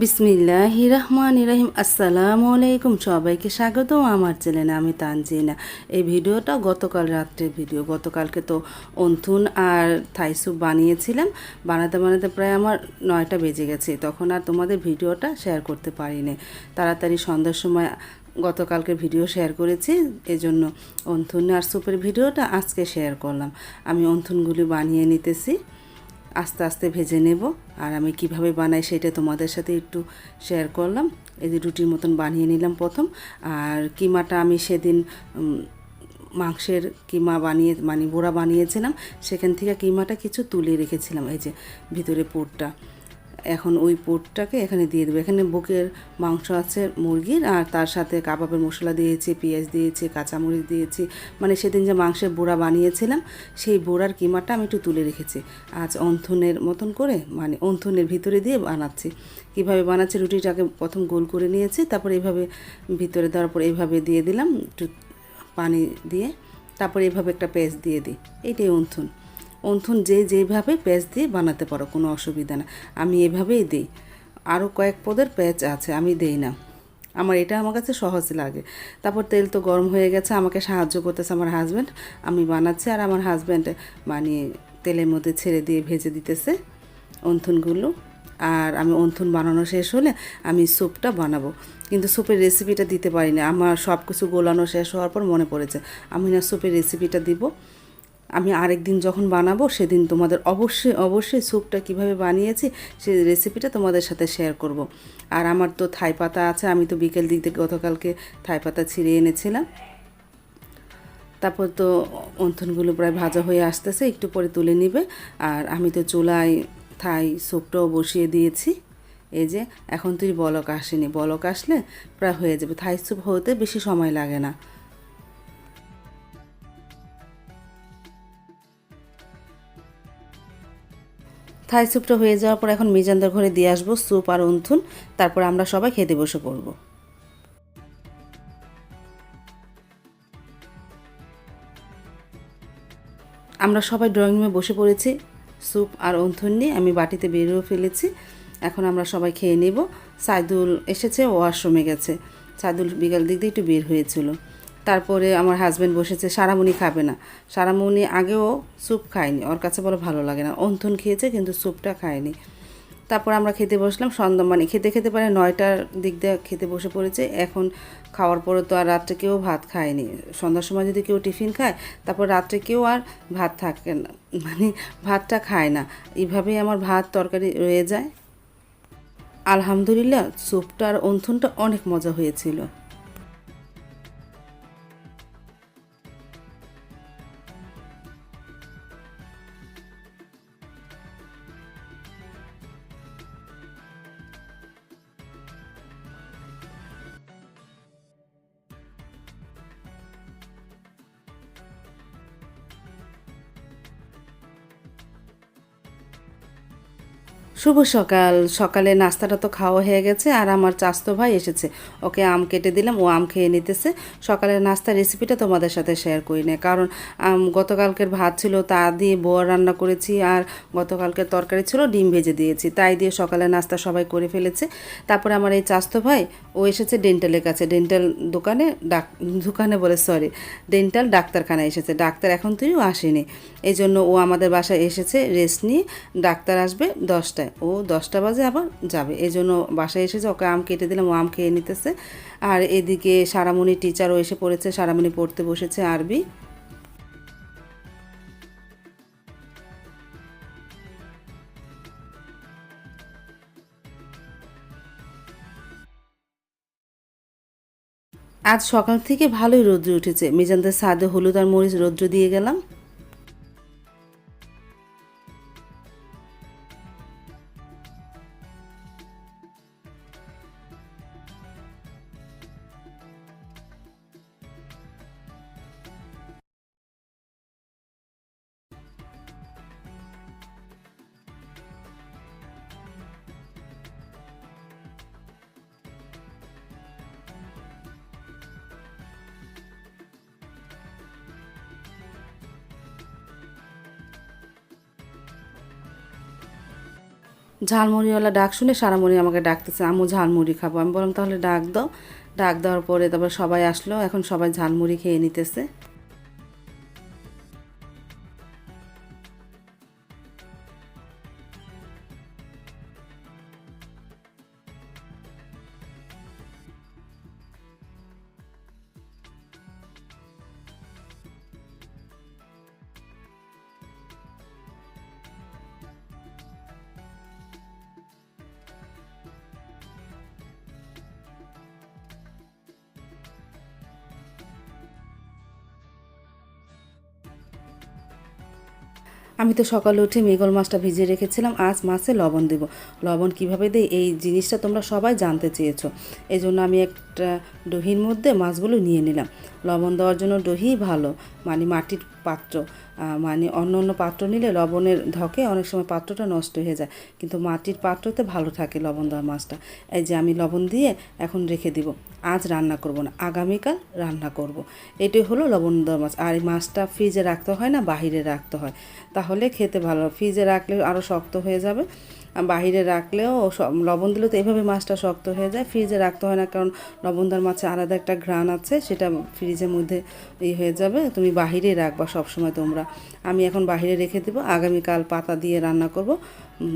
বিসমিল্লাহির রহমানির রহিম। আসসালামু আলাইকুম, সবাইকে স্বাগত আমার চ্যানেলে। আমি তানজিনা। এই ভিডিওটা গতকাল রাত্রের ভিডিও। গতকালকে তো অন্থুন আর থাই স্যুপ বানিয়েছিলাম। বানাতে বানাতে প্রায় আমার 9টা বেজে গেছে, তখন আর তোমাদের ভিডিওটা শেয়ার করতে পারিনি। তাড়াতাড়ি সন্ধ্যার সময় গতকালকে ভিডিও শেয়ার করেছি, এজন্য অন্থুন আর স্যুপের ভিডিওটা আজকে শেয়ার করলাম। আমি অন্থুনগুলি বানিয়ে নিতেছি, আস্তে আস্তে ভেজে নেব। আর আমি কিভাবে বানাই সেটা তোমাদের সাথে একটু শেয়ার করলাম। এই যে রুটির মতন বানিয়ে নিলাম প্রথম। আর কিমাটা আমি সেদিন মাংসের কিমা মানে বোড়া বানিয়েছিলাম, সেখান থেকে কিমাটা কিছু তুলে রেখেছিলাম। এই যে ভিতরে পুরটা, এখন ওই পুরটাকে এখানে দিয়ে দেবো। এখানে বুকের মাংস আছে মুরগির, আর তার সাথে কাবাবের মশলা দিয়েছি, পেঁয়াজ দিয়েছি, কাঁচামরিচ দিয়েছি। মানে সেদিন যে মাংসের বোড়া বানিয়েছিলাম সেই বোড়ার কিমাটা আমি একটু তুলে রেখেছি। আজ অন্থনের মতন করে, মানে অন্থনের ভিতরে দিয়ে বানাচ্ছি। কীভাবে বানাচ্ছি, রুটিটাকে প্রথম গোল করে নিয়েছি, তারপর এইভাবে ভিতরে দেওয়ার পর এইভাবে দিয়ে দিলাম একটু পানি দিয়ে, তারপর এইভাবে একটা পেস্ট দিয়ে দিই। এইটাই অন্থন। অন্থন যেভাবে পেঁয়াজ দিয়ে বানাতে পারো, কোনো অসুবিধা না। আমি এভাবেই দিই। আরও কয়েক পদের পেঁয়াজ আছে, আমি দেই না। আমার কাছে সহজ লাগে। তারপর তেল তো গরম হয়ে গেছে, আমাকে সাহায্য করতেছে আমার হাজব্যান্ড। আমি বানাচ্ছি আর আমার হাজব্যান্ড মানে তেলের মধ্যে ছেড়ে দিয়ে ভেজে দিতেছে অন্থনগুলো। আর আমি অন্থন বানানো শেষ হলে আমি স্যুপটা বানাবো, কিন্তু স্যুপের রেসিপিটা দিতে পারি না। আমার সব কিছু গোলানো শেষ হওয়ার পর মনে পড়েছে আমি না স্যুপের রেসিপিটা দিব। আমি আরেকদিন যখন বানাবো সেদিন তোমাদের অবশ্যই স্যুপটা কিভাবে বানিয়েছি সেই রেসিপিটা তোমাদের সাথে শেয়ার করব। আর আমার তো থাই পাতা আছে, আমি তো বিকেল দিক থেকে গতকালকে থাই পাতা ছিঁড়ে এনেছিলাম। তারপর তো অন্থনগুলো প্রায় ভাজা হয়ে আসতেছে, একটু পরে তুলে নিবে। আর আমি তো চুলায় থাই স্যুপটাও বসিয়ে দিয়েছি। এই যে এখন তুই বলক আসেনি, বলক আসলে প্রায় হয়ে যাবে। থাই স্যুপ হতে বেশি সময় লাগে না। থাই স্যুপটা হয়ে যাওয়ার পর এখন মিজানদার ঘরে দিয়ে আসবো স্যুপ আর অন্থুন, তারপর আমরা সবাই খেতে বসে পড়ব। আমরা সবাই ড্রয়িং রুমে বসে পড়েছি স্যুপ আর অন্থুন নিয়ে। আমি বাটিতে বেরিয়েও ফেলেছি। এখন আমরা সবাই খেয়ে নেব। সাইদুল এসেছে, ওয়াশরুমে গেছে। সাইদুল বিকাল দিক দিয়ে একটু বের হয়েছিল। তারপরে আমার হাজব্যান্ড বসেছে। সারামণি খাবে না। সারামণি আগেও স্যুপ খায়নি, ওর কাছে বলে ভালো লাগে না। অন্থুন খেয়েছে কিন্তু স্যুপটা খায়নি। তারপর আমরা খেতে বসলাম। সন্ধ্যা মানে খেতে খেতে প্রায় 9টার দিক দিয়ে খেতে বসে পড়েছে। এখন খাওয়ার পরে তো আর রাত্রে কেউ ভাত খায়নি। সন্ধ্যার সময় যদি কেউ টিফিন খায়, তারপর রাত্রে কেউ আর ভাত থাকে না, মানে ভাতটা খায় না। এইভাবেই আমার ভাত তরকারি রয়ে যায়। আলহামদুলিল্লাহ, স্যুপটা আর অন্থনটা অনেক মজা হয়েছিল। শুভ সকাল। সকালে নাস্তাটা তো খাওয়া হয়ে গেছে, আর আমার চাচতো ভাই এসেছে, ওকে আম কেটে দিলাম, ও আম খেয়ে নিতেছে। সকালের নাস্তার রেসিপিটা তোমাদের সাথে শেয়ার করি না, কারণ গতকালকের ভাত ছিল তা দিয়ে বোয়া রান্না করেছি, আর গতকালকের তরকারি ছিল ডিম ভেজে দিয়েছি, তাই দিয়ে সকালের নাস্তা সবাই করে ফেলেছে। তারপরে আমার এই চাচতো ভাই ও এসেছে ডেন্টালের কাছে, ডেন্টাল দোকানে বলে সরি, ডেন্টাল ডাক্তারখানায় এসেছে। ডাক্তার এখন তুইও আসেনি, এই জন্য ও আমাদের বাসায় এসেছে রেস্ট নিয়ে। ডাক্তার আসবে 10টায়, ও 10টা বাজে আবার যাবে, এই জন্য বাসায় এসেছে। ওকে আম কেটে দিলাম, ও আম খেয়ে নিতেছে। আর এদিকে সারামণি টিচারও এসে পড়েছে, সারামণি পড়তে বসেছে আরবি। আজ সকাল থেকে ভালোই রৌদ্র উঠেছে। মিজানদের ছাদে হলুদ আর মরিচ রৌদ্র দিয়ে গেলাম। ঝালমুড়িওয়ালা ডাক শুনে সারামণি আমাকে ডাকতেছে, আম্মু ঝালমুড়ি খাবো। আমি বললাম তাহলে ডাক দাও। ডাক দেওয়ার পরে তারপর সবাই আসলো, এখন সবাই ঝালমুড়ি খেয়ে নিতেছে। আমি তো সকালে উঠে মৃগেল মাছটা ভিজিয়ে রেখেছিলাম, আজ মাছে লবণ দেব। লবণ কিভাবে দেই এই জিনিসটা তোমরা সবাই জানতে চেয়েছো, এই জন্য আমি একটা দহির মধ্যে মাছগুলো নিয়ে নিলাম। লবণ দেওয়ার জন্য দহি ভালো, মানে মাটির পাত্র, মানে অন্য অন্য পাত্র নিলে লবণের ধকে অনেক সময় পাত্রটা নষ্ট হয়ে যায়, কিন্তু মাটির পাত্রতে ভালো থাকে লবণ দেওয়া মাছটা। এই যে আমি লবণ দিয়ে এখন রেখে দিব, আজ রান্না করব না, আগামীকাল রান্না করব। এটাই হলো লবণ দেওয়া মাছ। আর এই মাছটা ফ্রিজে রাখতে হয় না, বাহিরে রাখতে হয়, তাহলে খেতে ভালো। ফ্রিজে রাখলে আরও শক্ত হয়ে যাবে, বাহিরে রাখলেও লবণ দিলে তো এভাবে মাছটা শক্ত হয়ে যায়। ফ্রিজে রাখতে হয় না, কারণ লবণদার মাছে আলাদা একটা ঘ্রাণ আছে, সেটা ফ্রিজের মধ্যে হয়ে যাবে। তুমি বাহিরে রাখবা সবসময় তোমরা। আমি এখন বাহিরে রেখে দেবো, আগামীকাল পাতা দিয়ে রান্না করব।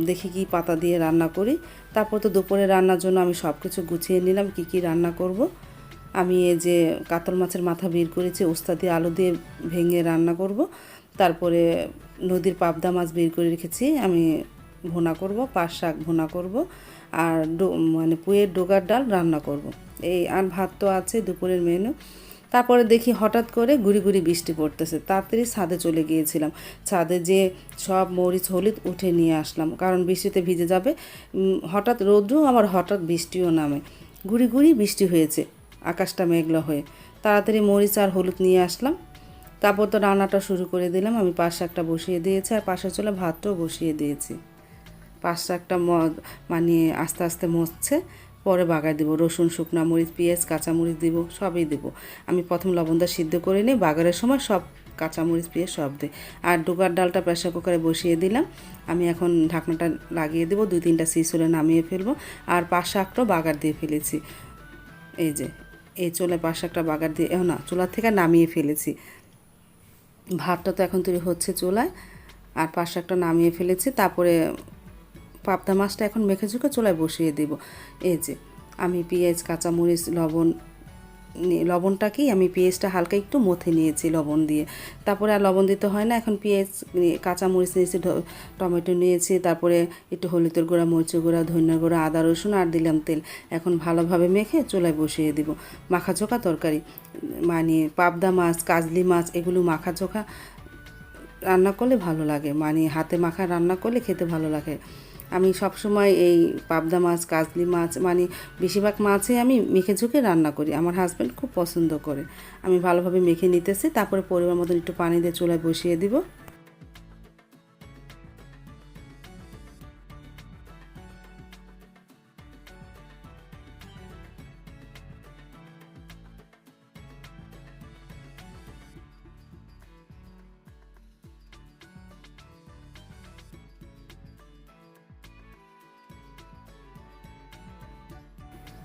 দেখি কি পাতা দিয়ে রান্না করি। তারপর তো দুপুরে রান্নার জন্য আমি সব কিছু গুছিয়ে নিলাম, কি কি রান্না করব। আমি এই যে কাতল মাছের মাথা বের করেছি, উস্তা দিয়ে আলু দিয়ে ভেঙে রান্না করব। তারপরে নদীর পাবদা মাছ বের করে রেখেছি, আমি ভুনা করব, পাট শাক ভুনা করব, আর মানে পুয়ের ডোগার ডাল রান্না করব। এই আর ভাত তো আছে দুপুরের মেনু। তারপরে দেখি হঠাৎ করে গুড়ি গুড়ি বৃষ্টি পড়তেছে, তাড়াতাড়ি ছাদে চলে গিয়েছিলাম। ছাদে যে সব মরিচ হলুদ উঠে নিয়ে আসলাম, কারণ বৃষ্টিতে ভিজে যাবে। হঠাৎ রৌদ্র, আবার হঠাৎ বৃষ্টিও নামে, গুড়ি গুড়ি বৃষ্টি হয়েছে, আকাশটা মেঘলা হয়ে। তাড়াতাড়ি মরিচ আর হলুদ নিয়ে আসলাম। তারপর তো রান্নাটা শুরু করে দিলাম। আমি পাশ শাকটা বসিয়ে দিয়েছি, আর পাশের চুলায় ভাতটাও বসিয়ে দিয়েছি। পাঁচ শাকটা মানে আস্তে আস্তে মরছে, পরে বাগার দিব। রসুন, শুকনা মরিচ, পেঁয়াজ, কাঁচামরিচ দিব, সবই দেবো। আমি প্রথম লবণটা সিদ্ধ করে নিই, বাগারের সময় সব কাঁচামরিচ, পেঁয়াজ সব দিই। আর ডোগার ডালটা প্রেসার কুকারে বসিয়ে দিলাম। আমি এখন ঢাকনাটা লাগিয়ে দেবো, 2-3টা সিস হলে নামিয়ে ফেলবো। আর পাঁচ শাকটাও বাগার দিয়ে ফেলেছি। এই যে এই চুলায় পাঁচ শাকটা বাগার দিয়ে, না, চুলার থেকে নামিয়ে ফেলেছি। ভাতটা তো এখন তৈরি হচ্ছে চুলায়, আর পাঁচ শাকটা নামিয়ে ফেলেছি। তারপরে পাবদা মাছটা এখন মেখে ঝুঁকে চুলায় বসিয়ে দেব। এই যে আমি পেঁয়াজ, কাঁচামরিচ, লবণটাকেই আমি পেঁয়াজটা হালকা একটু মথে নিয়েছি লবণ দিয়ে। তারপরে আর লবণ দিতে হয় না। এখন পেঁয়াজ, কাঁচামরিচ নিয়েছি, টমেটো নিয়েছি, তারপরে একটু হলুদের গুঁড়া, মরিচের গুঁড়া, ধনিয়ার গুঁড়া, আদা রসুন, আর দিলাম তেল। এখন ভালোভাবে মেখে চুলায় বসিয়ে দিব। মাখা চোখা তরকারি, মানে পাবদা মাছ, কাজলি মাছ, এগুলো মাখা চোখা রান্না করলে ভালো লাগে, মানে হাতে মাখা রান্না করলে খেতে ভালো লাগে। আমি সবসময় এই পাবদা মাছ, কাজলি মাছ, মানে বেশিরভাগ মাছই আমি মেখে ঝুঁকে রান্না করি। আমার হাজব্যান্ড খুব পছন্দ করে। আমি ভালোভাবে মেখে নিতেছি, তারপরে পরিমাণ মতন একটু পানি দিয়ে চুলায় বসিয়ে দিব।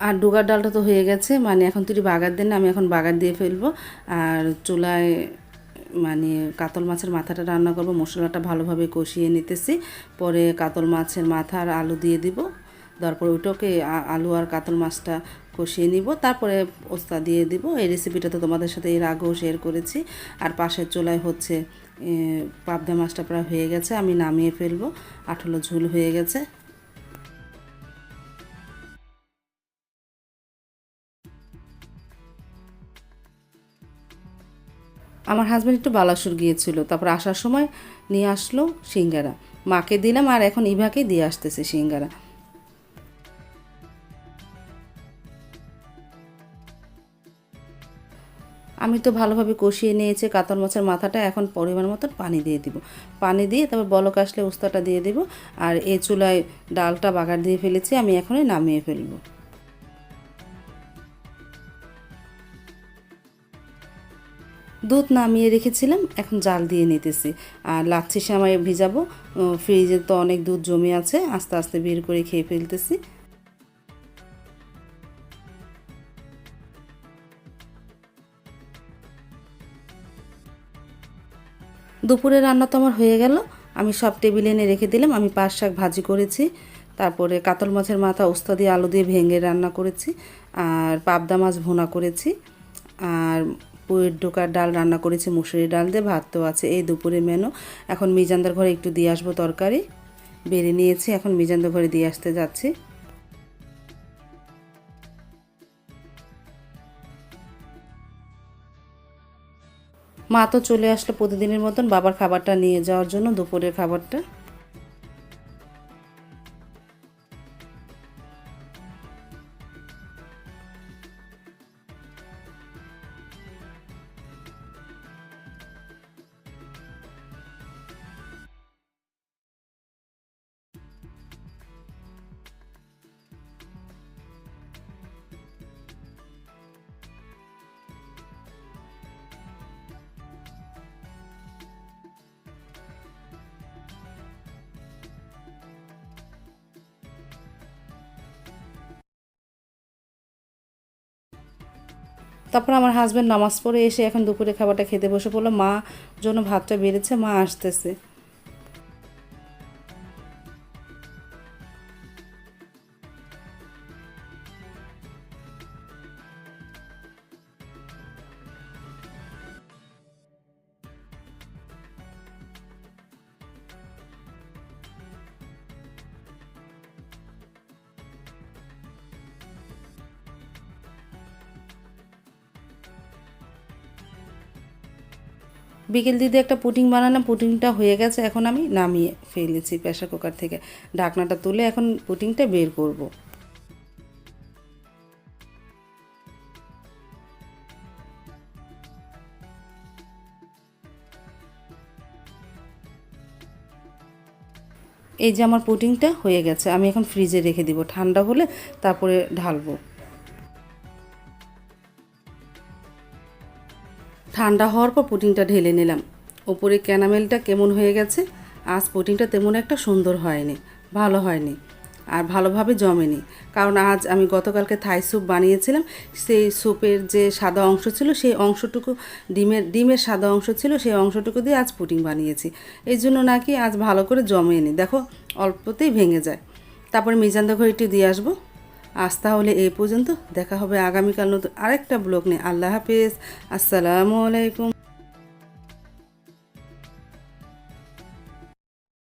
আর ডোগার ডালটা তো হয়ে গেছে, মানে এখন তুই বাগার দেন না, আমি এখন বাগার দিয়ে ফেলবো। আর চুলায় মানে কাতল মাছের মাথাটা রান্না করব, মশলাটা ভালোভাবে কষিয়ে নিতেছি। পরে কাতল মাছের মাথা আর আলু দিয়ে দিব। তারপর ওইটাকে আলু আর কাতল মাছটা কষিয়ে নিব, তারপরে ওস্তা দিয়ে দিব। এই রেসিপিটা তো তোমাদের সাথে এর আগেও শেয়ার করেছি। আর পাশের চুলায় হচ্ছে পাবদা মাছটা প্রায় হয়ে গেছে, আমি নামিয়ে ফেলবো। আঠালো ঝোল হয়ে গেছে। আমার হাজব্যান্ড একটু বালাসুর গিয়েছিল, তারপর আসার সময় নিয়ে আসলো সিঙ্গারা। মাকে দিলাম, আর এখন ইভাকে দিয়ে আসতেছে সিঙ্গারা। আমি তো ভালোভাবে কষিয়ে নিয়েছি কাতল মাছের মাথাটা, এখন পরিমাণ মতন পানি দিয়ে দিব। পানি দিয়ে তারপর বলক আসলে উস্তাটা দিয়ে দিব। আর এই চুলায় ডালটা বাগার দিয়ে ফেলেছি, আমি এখনই নামিয়ে ফেলবো। দুধ নামিয়ে রেখেছিলাম, এখন জাল দিয়ে নিতেছি। আর লাচ্ছি সেমাই ভিজাবো, ফ্রিজে তো অনেক দুধ জমে আছে, আস্তে আস্তে বের করে খেয়ে ফেলতেছি। দুপুরে রান্না তো আমার হয়ে গেল, আমি সব টেবিলে এনে রেখে দিলাম। আমি পাট শাক ভাজি করেছি, তারপরে কাতল মাছের মাথা উস্তা দিয়ে আলু দিয়ে ভেঙে রান্না করেছি, আর পাবদা মাছ ভুনা করেছি, আর পুয়ের ডোকার ডাল রান্না করেছি মুসুরি ডাল দিয়ে। ভাত তো আছে, এই দুপুরের মেনু। এখন মিজানদার ঘরে একটু দিয়ে আসবো তরকারি, বেড়ে নিয়েছি, এখন মিজানদার ঘরে দিয়ে আসতে যাচ্ছি। মা তো চলে আসলো প্রতিদিনের মতন বাবার খাবারটা নিয়ে যাওয়ার জন্য, দুপুরের খাবারটা। তারপর আমার হাজব্যান্ড নামাজ পড়ে এসে এখন দুপুরে খাবারটা খেতে বসে পড়লো। মা জন্য ভাতটা বেড়েছে, মা আসতেছে। বিকেল দিদি একটা পুডিং বানালাম, পুডিংটা হয়ে গেছে, এখন আমি নামিয়ে ফেলেছি প্রেসার কুকার থেকে। ঢাকনাটা তুলে এখন পুডিংটা বের করব। এই যে আমার পুডিংটা হয়ে গেছে, আমি এখন ফ্রিজে রেখে দিব, ঠান্ডা হলে তারপরে ঢালবো। ঠান্ডা হওয়ার পর পুডিংটা ঢেলে নিলাম। ওপরে ক্যারামেলটা কেমন হয়ে গেছে, আজ পুডিংটা তেমন একটা সুন্দর হয়নি, ভালো হয়নি, আর ভালোভাবে জমেনি। কারণ আজ আমি গতকালকে থাই স্যুপ বানিয়েছিলাম, সেই স্যুপের যে সাদা অংশ ছিল সেই অংশটুকু, ডিমের সাদা অংশ ছিল সেই অংশটুকু দিয়ে আজ পুডিং বানিয়েছি। এই জন্য নাকি আজ ভালো করে জমেনি, দেখো অল্পতেই ভেঙে যায়। তারপরে মিজানদা ঘরে একটু দিয়ে আসবো। আজ তাহলে এই পর্যন্ত, দেখা হবে আগামীকাল নতুন আরেকটা ব্লগ নিয়ে। আল্লাহ হাফেজ, আসসালামু আলাইকুম।